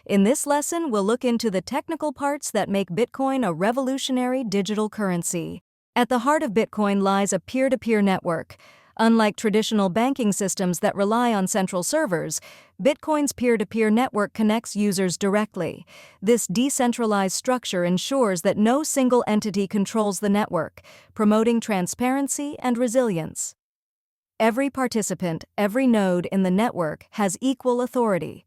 In this lesson, we'll look into the technical parts that make Bitcoin a revolutionary digital currency. At the heart of Bitcoin lies a peer-to-peer network. Unlike traditional banking systems that rely on central servers, Bitcoin's peer-to-peer network connects users directly. This decentralized structure ensures that no single entity controls the network, promoting transparency and resilience. Every participant, every node in the network has equal authority.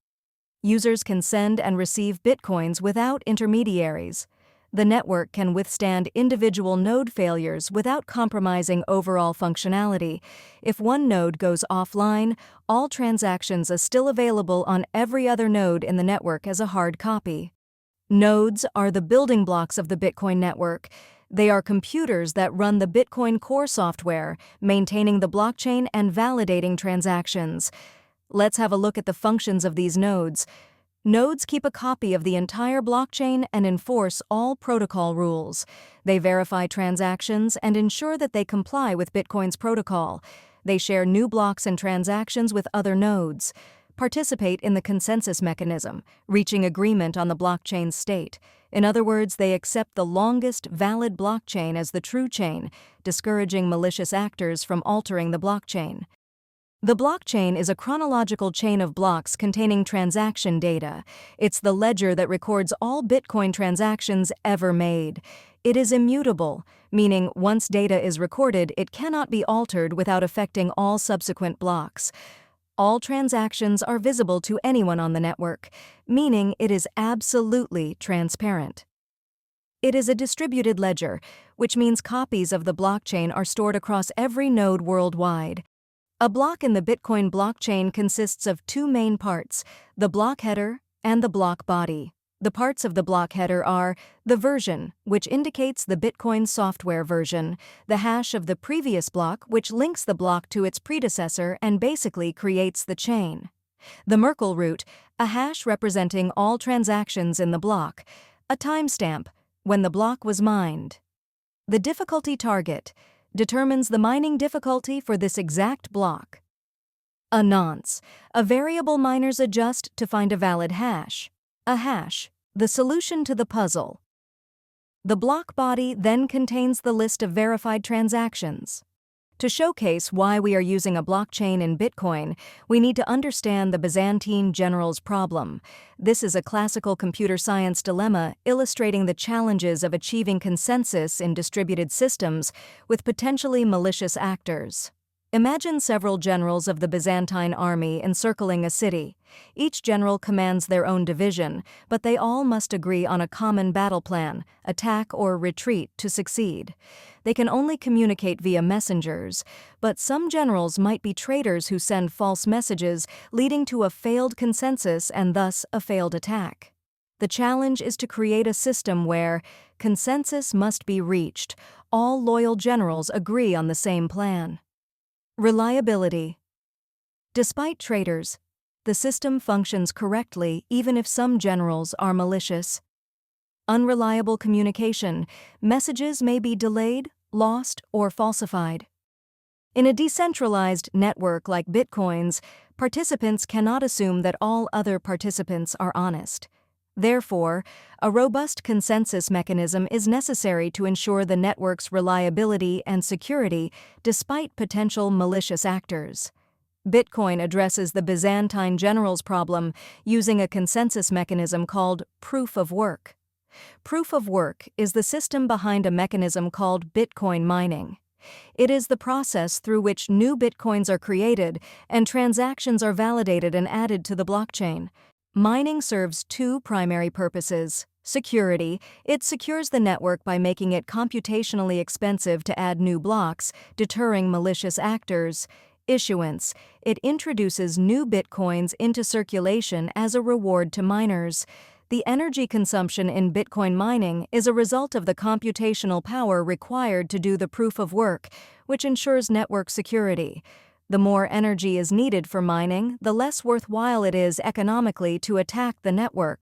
Users can send and receive Bitcoins without intermediaries. The network can withstand individual node failures without compromising overall functionality. If one node goes offline, all transactions are still available on every other node in the network as a hard copy. Nodes are the building blocks of the Bitcoin network. They are computers that run the Bitcoin core software, maintaining the blockchain and validating transactions. Let's have a look at the functions of these nodes. Nodes keep a copy of the entire blockchain and enforce all protocol rules. They verify transactions and ensure that they comply with Bitcoin's protocol. They share new blocks and transactions with other nodes. Participate in the consensus mechanism, reaching agreement on the blockchain's state. In other words, they accept the longest valid blockchain as the true chain, discouraging malicious actors from altering the blockchain. The blockchain is a chronological chain of blocks containing transaction data. It's the ledger that records all Bitcoin transactions ever made. It is immutable, meaning once data is recorded, it cannot be altered without affecting all subsequent blocks. All transactions are visible to anyone on the network, meaning it is absolutely transparent. It is a distributed ledger, which means copies of the blockchain are stored across every node worldwide. A block in the Bitcoin blockchain consists of two main parts, the block header and the block body. The parts of the block header are the version, which indicates the Bitcoin software version, the hash of the previous block, which links the block to its predecessor and basically creates the chain, the Merkle root, a hash representing all transactions in the block, a timestamp, when the block was mined. The difficulty target determines the mining difficulty for this exact block. A nonce, a variable miners adjust to find a valid hash. A hash, the solution to the puzzle. The block body then contains the list of verified transactions. To showcase why we are using a blockchain in Bitcoin, we need to understand the Byzantine general's problem. This is a classical computer science dilemma illustrating the challenges of achieving consensus in distributed systems with potentially malicious actors. Imagine several generals of the Byzantine army encircling a city. Each general commands their own division, but they all must agree on a common battle plan, attack or retreat, to succeed. They can only communicate via messengers, but some generals might be traitors who send false messages, leading to a failed consensus and thus a failed attack. The challenge is to create a system where consensus must be reached. All loyal generals agree on the same plan. Reliability. Despite traitors, the system functions correctly even if some generals are malicious. Unreliable communication. Messages may be delayed, lost, or falsified. In a decentralized network like Bitcoin's, participants cannot assume that all other participants are honest. Therefore, a robust consensus mechanism is necessary to ensure the network's reliability and security despite potential malicious actors. Bitcoin addresses the Byzantine general's problem using a consensus mechanism called proof of work. Proof of work is the system behind a mechanism called Bitcoin mining. It is the process through which new Bitcoins are created and transactions are validated and added to the blockchain. Mining serves two primary purposes. Security. It secures the network by making it computationally expensive to add new blocks, deterring malicious actors. Issuance. It introduces new Bitcoins into circulation as a reward to miners. The energy consumption in Bitcoin mining is a result of the computational power required to do the proof of work, which ensures network security. The more energy is needed for mining, the less worthwhile it is economically to attack the network.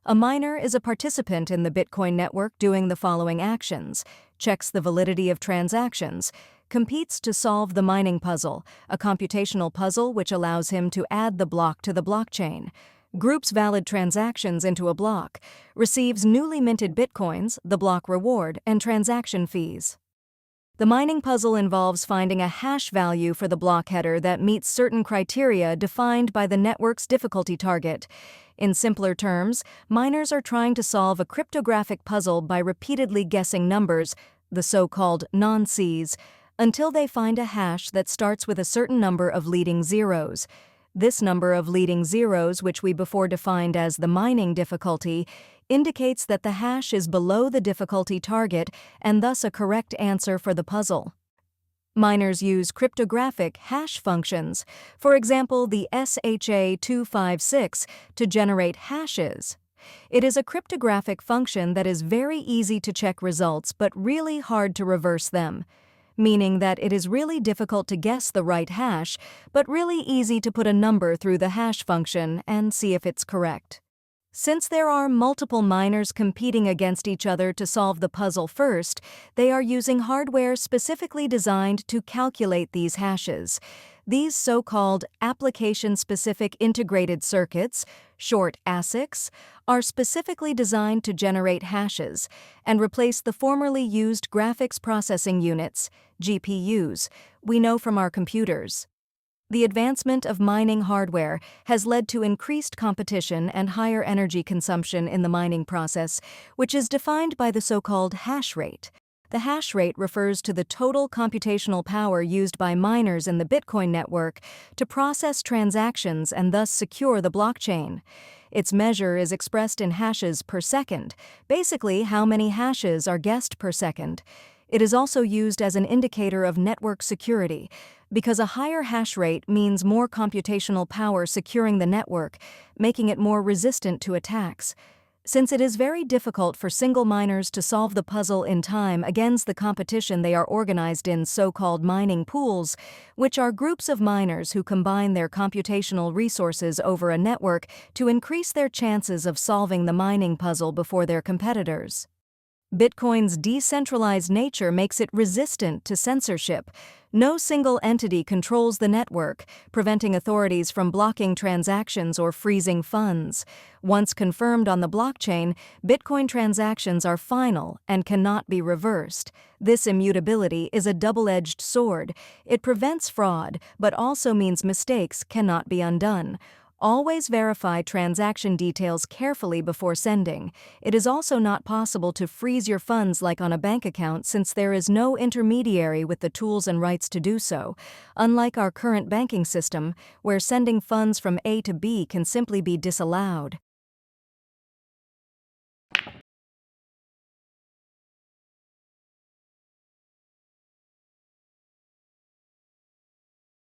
A miner is a participant in the Bitcoin network doing the following actions: checks the validity of transactions, competes to solve the mining puzzle, a computational puzzle which allows him to add the block to the blockchain, groups valid transactions into a block, receives newly minted bitcoins, the block reward, and transaction fees. The mining puzzle involves finding a hash value for the block header that meets certain criteria defined by the network's difficulty target. In simpler terms, miners are trying to solve a cryptographic puzzle by repeatedly guessing numbers, the so-called nonces, until they find a hash that starts with a certain number of leading zeros. This number of leading zeros, which we before defined as the mining difficulty, indicates that the hash is below the difficulty target and thus a correct answer for the puzzle. Miners use cryptographic hash functions, for example the SHA-256, to generate hashes. It is a cryptographic function that is very easy to check results but really hard to reverse them, meaning that it is really difficult to guess the right hash, but really easy to put a number through the hash function and see if it's correct. Since there are multiple miners competing against each other to solve the puzzle first, they are using hardware specifically designed to calculate these hashes. These so-called application-specific integrated circuits, short ASICs, are specifically designed to generate hashes and replace the formerly used graphics processing units, GPUs, we know from our computers. The advancement of mining hardware has led to increased competition and higher energy consumption in the mining process, which is defined by the so-called hash rate. The hash rate refers to the total computational power used by miners in the Bitcoin network to process transactions and thus secure the blockchain. Its measure is expressed in hashes per second, basically how many hashes are guessed per second. It is also used as an indicator of network security, because a higher hash rate means more computational power securing the network, making it more resistant to attacks. Since it is very difficult for single miners to solve the puzzle in time against the competition, they are organized in so-called mining pools, which are groups of miners who combine their computational resources over a network to increase their chances of solving the mining puzzle before their competitors. Bitcoin's decentralized nature makes it resistant to censorship. No single entity controls the network, preventing authorities from blocking transactions or freezing funds. Once confirmed on the blockchain, Bitcoin transactions are final and cannot be reversed. This immutability is a double-edged sword. It prevents fraud, but also means mistakes cannot be undone. Always verify transaction details carefully before sending. It is also not possible to freeze your funds like on a bank account, since there is no intermediary with the tools and rights to do so, unlike our current banking system, where sending funds from A to B can simply be disallowed.